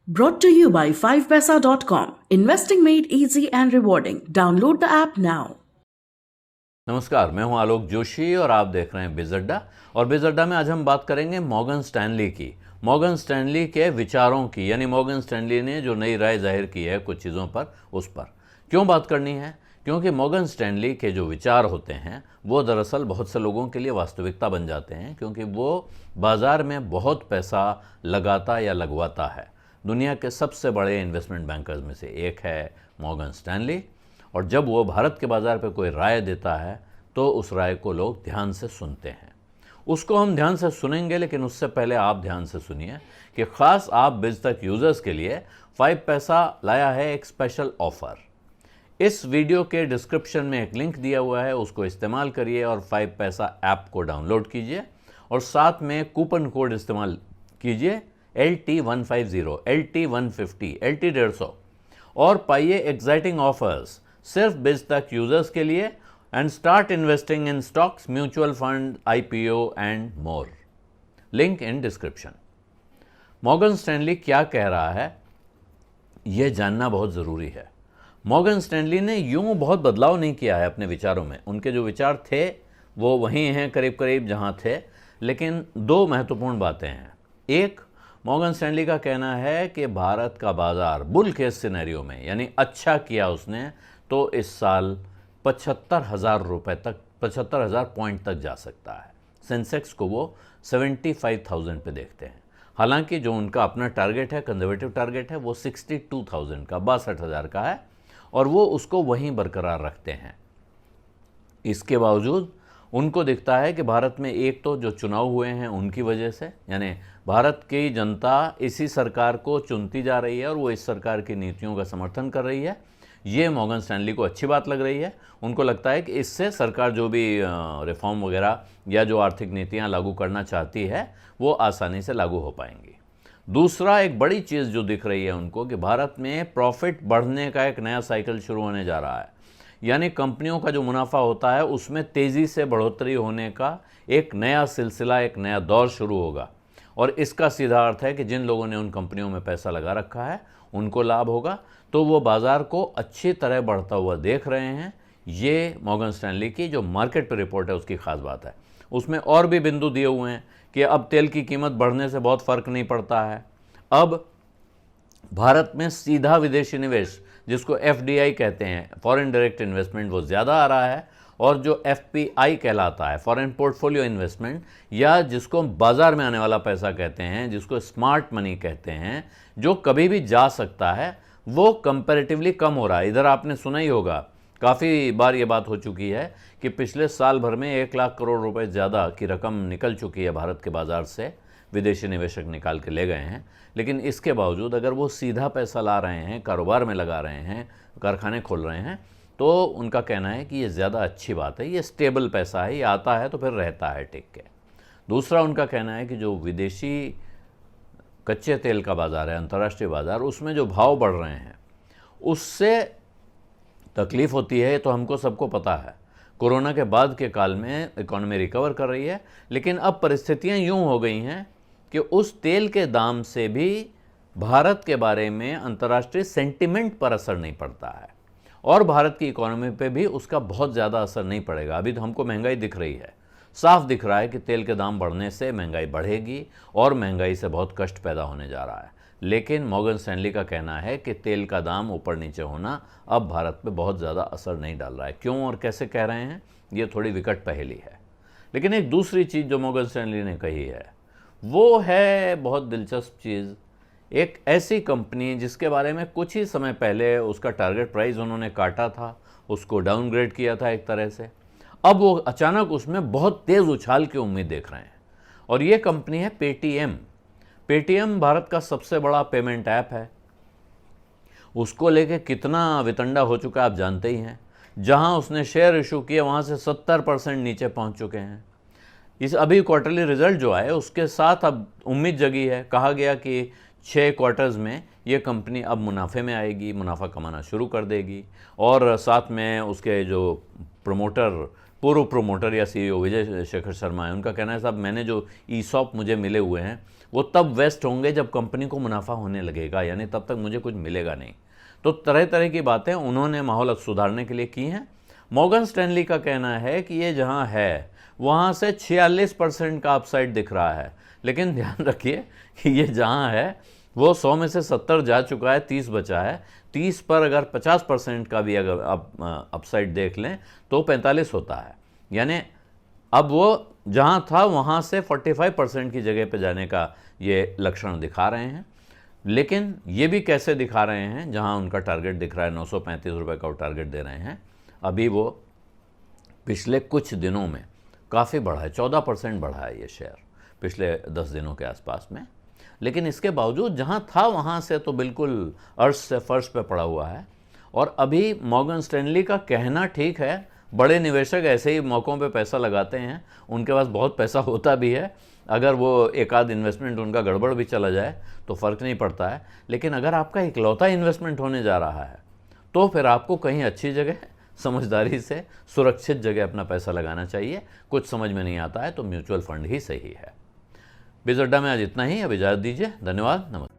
Brought to you by 5paisa.com. Investing made easy and rewarding. Download the app now. नमस्कार, मैं हूं आलोक जोशी और आप देख रहे हैं बिज़ अड्डा। और बिज़ अड्डा में आज हम बात करेंगे मॉर्गन स्टैनली की, मॉर्गन स्टैनली के विचारों की, यानी मॉर्गन स्टैनली ने जो नई राय जाहिर की है कुछ चीज़ों पर, उस पर क्यों बात करनी है। क्योंकि मॉर्गन स्टैनली के जो विचार होते हैं वो दरअसल बहुत से लोगों के लिए वास्तविकता बन जाते हैं, क्योंकि वो बाज़ार में बहुत पैसा लगाता या लगवाता है। दुनिया के सबसे बड़े इन्वेस्टमेंट बैंकर्स में से एक है मॉर्गन स्टैनली, और जब वो भारत के बाज़ार पे कोई राय देता है तो उस राय को लोग ध्यान से सुनते हैं। उसको हम ध्यान से सुनेंगे, लेकिन उससे पहले आप ध्यान से सुनिए कि ख़ास आप बिज़ तक यूज़र्स के लिए 5 पैसा लाया है एक स्पेशल ऑफ़र। इस वीडियो के डिस्क्रिप्शन में एक लिंक दिया हुआ है, उसको इस्तेमाल करिए और 5 पैसा ऐप को डाउनलोड कीजिए और साथ में कूपन कोड इस्तेमाल कीजिए LT150, LT150, LT150 और पाइए एक्साइटिंग ऑफर्स सिर्फ बिज़ तक यूज़र्स के लिए and start investing in stocks, mutual fund, IPO and more. Link in description. Morgan Stanley क्या कह रहा है यह जानना बहुत ज़रूरी है। मॉर्गन स्टैनली ने यूं बहुत बदलाव नहीं किया है अपने विचारों में। उनके जो विचार थे वो वहीं हैं करीब करीब जहां थे, लेकिन दो महत्वपूर्ण बातें हैं। एक, मॉर्गन स्टैनली का कहना है कि भारत का बाज़ार बुल केस सिनेरियो में, यानी अच्छा किया उसने तो इस साल 75,000 रुपये तक, 75,000 पॉइंट तक जा सकता है। सेंसेक्स को वो 75,000 पे देखते हैं। हालांकि जो उनका अपना टारगेट है, कंजर्वेटिव टारगेट है, वो 62,000 का, 62,000 का है और वो उसको वहीं बरकरार रखते हैं। इसके बावजूद उनको दिखता है कि भारत में एक तो जो चुनाव हुए हैं उनकी वजह से, यानी भारत की जनता इसी सरकार को चुनती जा रही है और वो इस सरकार की नीतियों का समर्थन कर रही है। ये मॉर्गन स्टैनली को अच्छी बात लग रही है। उनको लगता है कि इससे सरकार जो भी रिफॉर्म वगैरह या जो आर्थिक नीतियां लागू करना चाहती है वो आसानी से लागू हो पाएंगी। दूसरा, एक बड़ी चीज़ जो दिख रही है उनको कि भारत में प्रॉफिट बढ़ने का एक नया साइकिल शुरू होने जा रहा है, यानी कंपनियों का जो मुनाफा होता है उसमें तेज़ी से बढ़ोतरी होने का एक नया सिलसिला, एक नया दौर शुरू होगा। और इसका सीधा अर्थ है कि जिन लोगों ने उन कंपनियों में पैसा लगा रखा है उनको लाभ होगा, तो वो बाज़ार को अच्छी तरह बढ़ता हुआ देख रहे हैं। ये मॉर्गन स्टैनली की जो मार्केट पर रिपोर्ट है उसकी ख़ास बात है। उसमें और भी बिंदु दिए हुए हैं कि अब तेल की कीमत बढ़ने से बहुत फ़र्क नहीं पड़ता है। अब भारत में सीधा विदेशी निवेश, जिसको FDI कहते हैं, फॉरेन डायरेक्ट इन्वेस्टमेंट, वो ज़्यादा आ रहा है। और जो FPI कहलाता है, फॉरेन पोर्टफोलियो इन्वेस्टमेंट, या जिसको बाज़ार में आने वाला पैसा कहते हैं, जिसको स्मार्ट मनी कहते हैं, जो कभी भी जा सकता है, वो कंपैरेटिवली कम हो रहा है। इधर आपने सुना ही होगा, काफ़ी बार ये बात हो चुकी है कि पिछले साल भर में 1 लाख करोड़ रुपए ज़्यादा की रकम निकल चुकी है भारत के बाज़ार से, विदेशी निवेशक निकाल के ले गए हैं। लेकिन इसके बावजूद अगर वो सीधा पैसा ला रहे हैं, कारोबार में लगा रहे हैं, कारखाने खोल रहे हैं, तो उनका कहना है कि ये ज़्यादा अच्छी बात है, ये स्टेबल पैसा है, ये आता है तो फिर रहता है टिक के। दूसरा, उनका कहना है कि जो विदेशी कच्चे तेल का बाज़ार है, अंतर्राष्ट्रीय बाज़ार, उसमें जो भाव बढ़ रहे हैं उससे तकलीफ़ होती है, तो हमको सबको पता है। कोरोना के बाद के काल में इकॉनमी रिकवर कर रही है, लेकिन अब परिस्थितियां यूं हो गई हैं कि उस तेल के दाम से भी भारत के बारे में अंतर्राष्ट्रीय सेंटिमेंट पर असर नहीं पड़ता है और भारत की इकॉनमी पे भी उसका बहुत ज़्यादा असर नहीं पड़ेगा। अभी तो हमको महंगाई दिख रही है, साफ दिख रहा है कि तेल के दाम बढ़ने से महंगाई बढ़ेगी और महंगाई से बहुत कष्ट पैदा होने जा रहा है। लेकिन मॉर्गन स्टैनली का कहना है कि तेल का दाम ऊपर नीचे होना अब भारत पे बहुत ज़्यादा असर नहीं डाल रहा है। क्यों और कैसे कह रहे हैं, ये थोड़ी विकट पहेली है। लेकिन एक दूसरी चीज़ जो मॉर्गन स्टैनली ने कही है वो है बहुत दिलचस्प चीज़। एक ऐसी कंपनी जिसके बारे में कुछ ही समय पहले उसका टारगेट प्राइस उन्होंने काटा था, उसको डाउनग्रेड किया था एक तरह से, अब वो अचानक उसमें बहुत तेज़ उछाल की उम्मीद देख रहे हैं। और ये कंपनी है पेटीएम। पेटीएम भारत का सबसे बड़ा पेमेंट ऐप है। उसको लेके कितना वितंडा हो चुका है आप जानते ही हैं। जहां उसने शेयर इशू किए वहां से 70% नीचे पहुंच चुके हैं। इस अभी क्वार्टरली रिजल्ट जो आए उसके साथ अब उम्मीद जगी है। कहा गया कि 6 क्वार्टर्स में ये कंपनी अब मुनाफे में आएगी, मुनाफा कमाना शुरू कर देगी और साथ में उसके जो प्रमोटर पूर्व प्रोमोटर या सीईओ विजय शेखर शर्मा है, उनका कहना है साहब मैंने जो ईसॉप मुझे मिले हुए हैं वो तब वेस्ट होंगे जब कंपनी को मुनाफा होने लगेगा, यानी तब तक मुझे कुछ मिलेगा नहीं। तो तरह तरह की बातें उन्होंने माहौल सुधारने के लिए की हैं। मॉर्गन स्टैनली का कहना है कि ये जहां है वहां से 46% का अपसाइड दिख रहा है, लेकिन ध्यान रखिए कि ये जहां है वो 100 में से 70 जा चुका है, 30 बचा है। 30 पर अगर 50% का भी अगर अपसाइड देख लें तो 45 होता है, यानी अब वो जहां था वहां से 45% की जगह पे जाने का ये लक्षण दिखा रहे हैं। लेकिन ये भी कैसे दिखा रहे हैं, जहां उनका टारगेट दिख रहा है 935 रुपये का वो टारगेट दे रहे हैं, अभी वो पिछले कुछ दिनों में काफ़ी बढ़ा है, 14% बढ़ा है ये शेयर पिछले 10 दिनों के आसपास में। लेकिन इसके बावजूद जहां था वहां से तो बिल्कुल अर्श से फर्श पे पड़ा हुआ है। और अभी मॉर्गन स्टैनली का कहना ठीक है, बड़े निवेशक ऐसे ही मौक़ों पे पैसा लगाते हैं, उनके पास बहुत पैसा होता भी है, अगर वो एक आध इन्वेस्टमेंट उनका गड़बड़ भी चला जाए तो फ़र्क नहीं पड़ता है। लेकिन अगर आपका इकलौता इन्वेस्टमेंट होने जा रहा है तो फिर आपको कहीं अच्छी जगह समझदारी से सुरक्षित जगह अपना पैसा लगाना चाहिए। कुछ समझ में नहीं आता है तो म्यूचुअल फंड ही सही है। बिजअड्डा में आज इतना ही, अब इजाज़त दीजिए। धन्यवाद, नमस्कार।